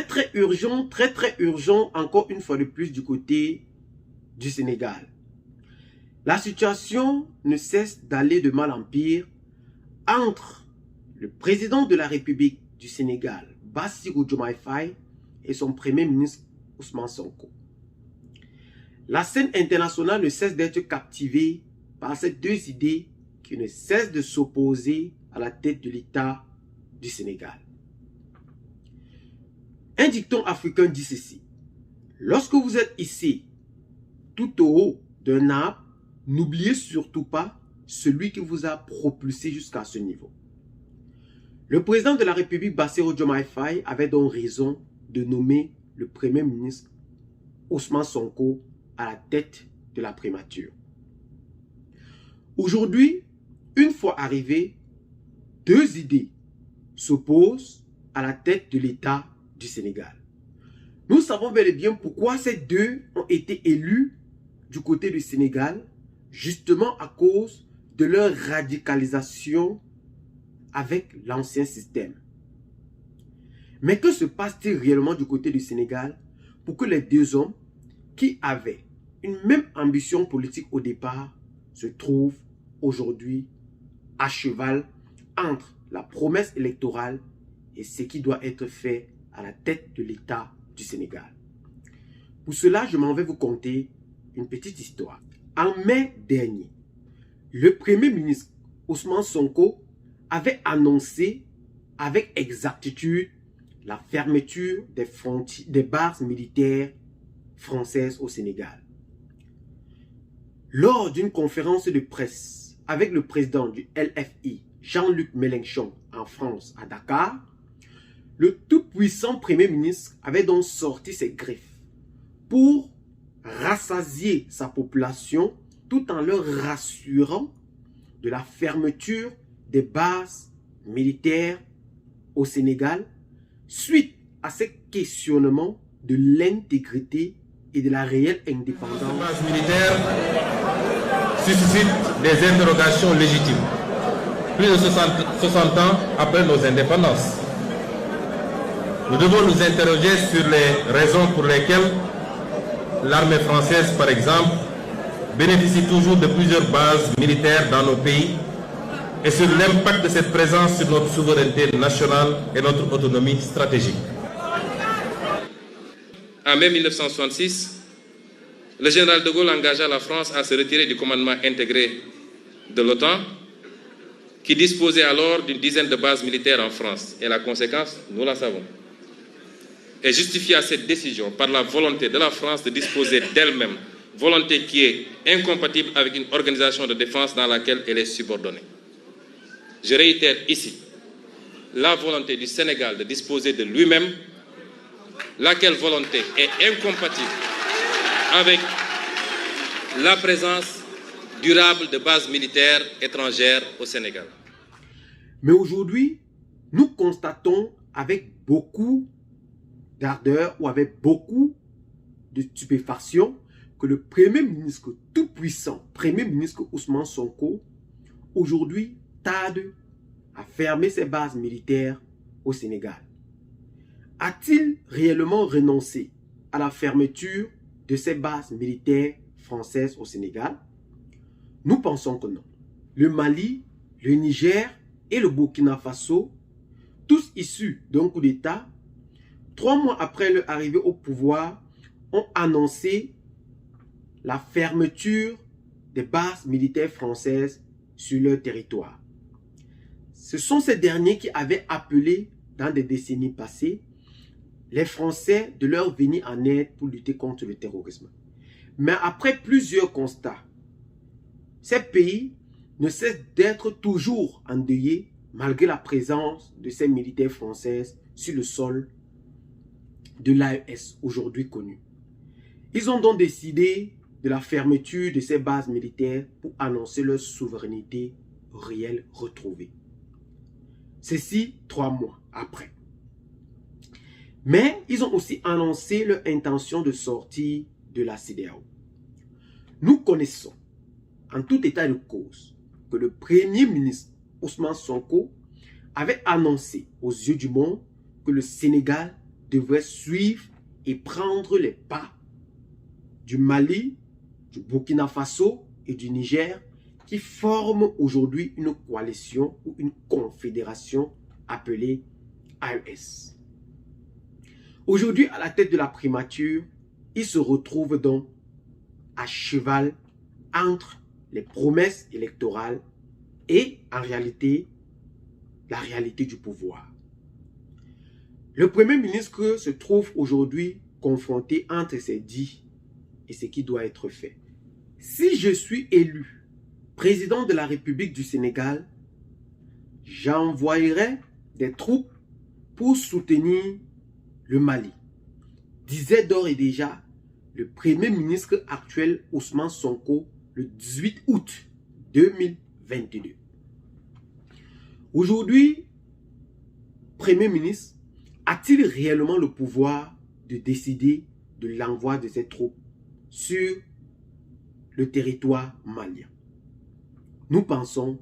très urgent, encore une fois de plus du côté du Sénégal. La situation ne cesse d'aller de mal en pire entre le président de la République du Sénégal, Bassirou Diomaye Faye, et son premier ministre Ousmane Sonko. La scène internationale ne cesse d'être captivée par ces deux idées qui ne cessent de s'opposer à la tête de l'État du Sénégal. Un dicton africain dit ceci: lorsque vous êtes ici, tout au haut d'un arbre, n'oubliez surtout pas celui qui vous a propulsé jusqu'à ce niveau. Le président de la République, Bassirou Diomaye Faye, avait donc raison de nommer le premier ministre Ousmane Sonko à la tête de la primature. Aujourd'hui, une fois arrivé, deux idées s'opposent à la tête de l'État du Sénégal. Nous savons bel et bien pourquoi ces deux ont été élus du côté du Sénégal, justement à cause de leur radicalisation avec l'ancien système. Mais que se passe-t-il réellement du côté du Sénégal pour que les deux hommes qui avaient une même ambition politique au départ se trouvent aujourd'hui à cheval entre la promesse électorale et ce qui doit être fait à la tête de l'État du Sénégal? Pour cela, je m'en vais vous conter une petite histoire. En mai dernier, le premier ministre Ousmane Sonko avait annoncé avec exactitude la fermeture des bases militaires françaises au Sénégal. Lors d'une conférence de presse avec le président du LFI, Jean-Luc Mélenchon, en France, à Dakar, le tout-puissant Premier ministre avait donc sorti ses griffes pour rassasier sa population tout en leur rassurant de la fermeture des bases militaires au Sénégal suite à ces questionnements de l'intégrité et de la réelle indépendance. Ces bases militaires suscitent des interrogations légitimes. Plus de 60 ans après nos indépendances. Nous devons nous interroger sur les raisons pour lesquelles l'armée française, par exemple, bénéficie toujours de plusieurs bases militaires dans nos pays et sur l'impact de cette présence sur notre souveraineté nationale et notre autonomie stratégique. En mai 1966, le général de Gaulle engagea la France à se retirer du commandement intégré de l'OTAN, qui disposait alors d'une dizaine de bases militaires en France. Et la conséquence, nous la savons. Et justifia cette décision par la volonté de la France de disposer d'elle-même, volonté qui est incompatible avec une organisation de défense dans laquelle elle est subordonnée. Je réitère ici la volonté du Sénégal de disposer de lui-même, laquelle volonté est incompatible avec la présence durable de bases militaires étrangères au Sénégal. Mais aujourd'hui, nous constatons avec beaucoup d'ardeur ou avec beaucoup de stupéfaction que le premier ministre tout-puissant, premier ministre Ousmane Sonko, aujourd'hui tarde à fermer ses bases militaires au Sénégal. A-t-il réellement renoncé à la fermeture de ces bases militaires françaises au Sénégal? Nous pensons que non. Le Mali, le Niger et le Burkina Faso, tous issus d'un coup d'État, 3 mois après leur arrivée au pouvoir, ont annoncé la fermeture des bases militaires françaises sur leur territoire. Ce sont ces derniers qui avaient appelé, dans des décennies passées, les Français de leur venir en aide pour lutter contre le terrorisme. Mais après plusieurs constats, ces pays ne cessent d'être toujours endeuillés malgré la présence de ces militaires françaises sur le sol de l'AES, aujourd'hui connu. Ils ont donc décidé de la fermeture de ces bases militaires pour annoncer leur souveraineté réelle retrouvée. Ceci 3 mois après. Mais ils ont aussi annoncé leur intention de sortir de la CEDEAO. Nous connaissons, en tout état de cause, que le premier ministre Ousmane Sonko avait annoncé aux yeux du monde que le Sénégal devrait suivre et prendre les pas du Mali, du Burkina Faso et du Niger qui forment aujourd'hui une coalition ou une confédération appelée AES. Aujourd'hui, à la tête de la primature, il se retrouve donc à cheval entre les promesses électorales et en réalité, la réalité du pouvoir. Le Premier ministre se trouve aujourd'hui confronté entre ses dits et ce qui doit être fait. Si je suis élu président de la République du Sénégal, j'envoyerai des troupes pour soutenir le Mali, disait d'ores et déjà le Premier ministre actuel Ousmane Sonko le 18 août 2022. Aujourd'hui, Premier ministre, a-t-il réellement le pouvoir de décider de l'envoi de ces troupes sur le territoire malien? Nous pensons...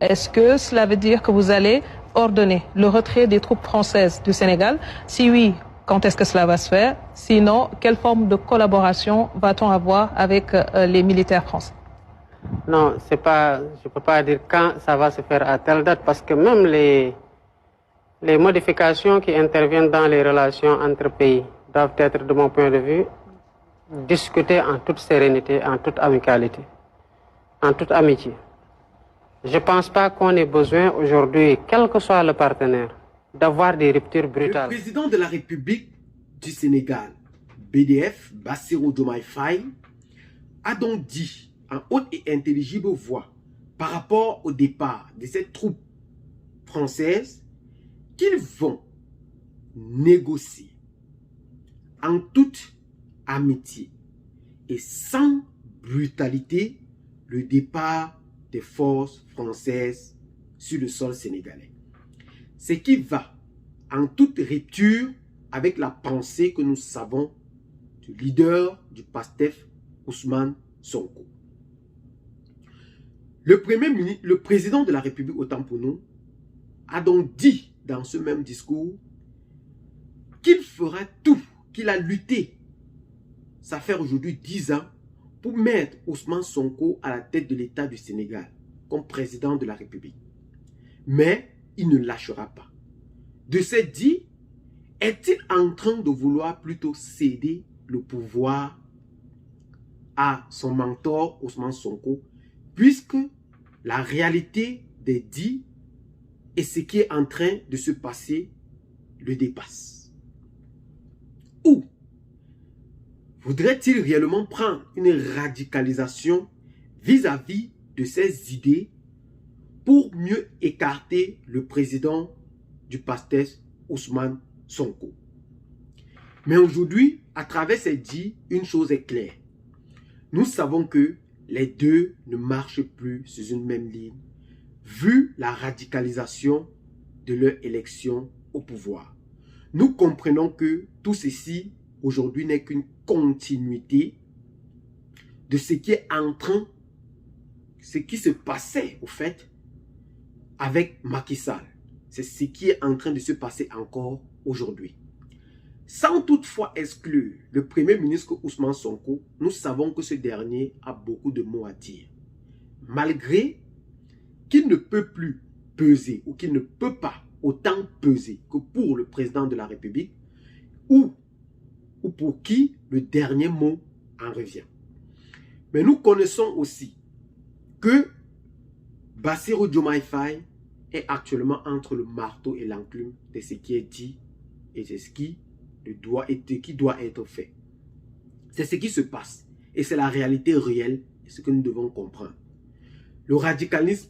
Est-ce que cela veut dire que vous allez ordonner le retrait des troupes françaises du Sénégal? Si oui, quand est-ce que cela va se faire? Sinon, quelle forme de collaboration va-t-on avoir avec les militaires français? Non, je ne peux pas dire quand ça va se faire à telle date, parce que même les modifications qui interviennent dans les relations entre pays doivent être, de mon point de vue, discutées en toute sérénité, en toute amicalité, en toute amitié. Je ne pense pas qu'on ait besoin aujourd'hui, quel que soit le partenaire, d'avoir des ruptures brutales. Le président de la République du Sénégal, BDF, Bassirou Diomaye Faye, a donc dit en haute et intelligible voix par rapport au départ de ces troupes françaises qu'ils vont négocier en toute amitié et sans brutalité le départ des forces françaises sur le sol sénégalais. Ce qui va en toute rupture avec la pensée que nous savons du leader du PASTEF, Ousmane Sonko. Le président de la République, autant pour nous, a donc dit dans ce même discours qu'il fera tout, qu'il a lutté, ça fait aujourd'hui 10 ans, pour mettre Ousmane Sonko à la tête de l'État du Sénégal comme président de la République. Mais il ne lâchera pas. De ce dit, est-il en train de vouloir plutôt céder le pouvoir à son mentor Ousmane Sonko, puisque la réalité des dits et ce qui est en train de se passer le dépasse? Ou voudrait-il réellement prendre une radicalisation vis-à-vis de ses idées pour mieux écarter le président du PASTEF, Ousmane Sonko? Mais aujourd'hui, à travers ces dits, une chose est claire. Nous savons que les deux ne marchent plus sur une même ligne, vu la radicalisation de leur élection au pouvoir. Nous comprenons que tout ceci, aujourd'hui, n'est qu'une continuité de ce qui est en train, ce qui se passait, au fait, avec Macky Sall. C'est ce qui est en train de se passer encore aujourd'hui. Sans toutefois exclure le Premier ministre Ousmane Sonko, nous savons que ce dernier a beaucoup de mots à dire. Malgré qu'il ne peut plus peser ou qu'il ne peut pas autant peser que pour le président de la République ou pour qui le dernier mot en revient. Mais nous connaissons aussi que Bassirou Diomaye Faye est actuellement entre le marteau et l'enclume de ce qui est dit et de ce qui doit être fait. C'est ce qui se passe et c'est la réalité réelle et ce que nous devons comprendre. Le radicalisme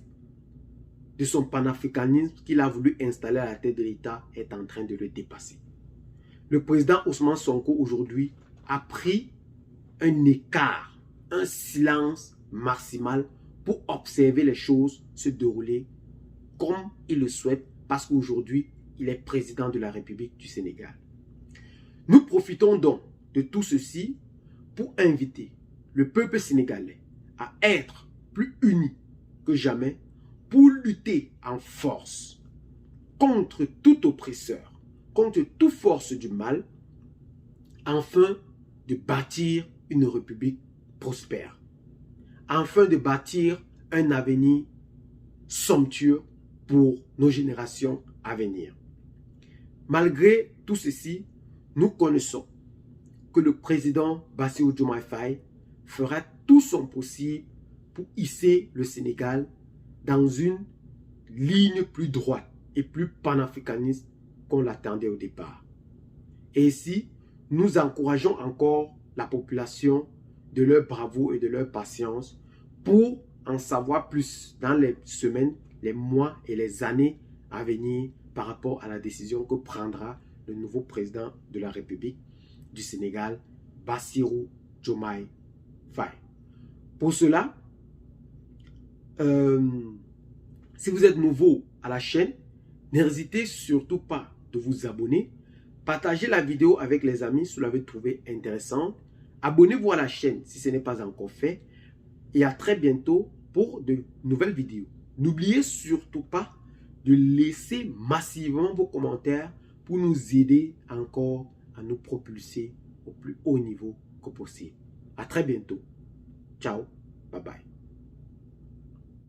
de son panafricanisme qu'il a voulu installer à la tête de l'État est en train de le dépasser. Le président Ousmane Sonko aujourd'hui a pris un écart, un silence maximal pour observer les choses se dérouler comme il le souhaite parce qu'aujourd'hui, il est président de la République du Sénégal. Nous profitons donc de tout ceci pour inviter le peuple sénégalais à être plus uni que jamais pour lutter en force contre tout oppresseur, contre toute force du mal, afin de bâtir une république prospère, afin de bâtir un avenir somptueux pour nos générations à venir. Malgré tout ceci, nous connaissons que le président Bassirou Diomaye Faye fera tout son possible pour hisser le Sénégal dans une ligne plus droite et plus panafricaniste qu'on l'attendait au départ. Et ici, nous encourageons encore la population de leur bravoure et de leur patience pour en savoir plus dans les semaines, les mois et les années à venir par rapport à la décision que prendra le nouveau président de la République du Sénégal, Bassirou Diomaye Faye. Pour cela, si vous êtes nouveau à la chaîne, n'hésitez surtout pas de vous abonner. Partagez la vidéo avec les amis si vous l'avez trouvée intéressante. Abonnez-vous à la chaîne si ce n'est pas encore fait. Et à très bientôt pour de nouvelles vidéos. N'oubliez surtout pas de laisser massivement vos commentaires pour nous aider encore à nous propulser au plus haut niveau que possible. À très bientôt. Ciao. Bye bye.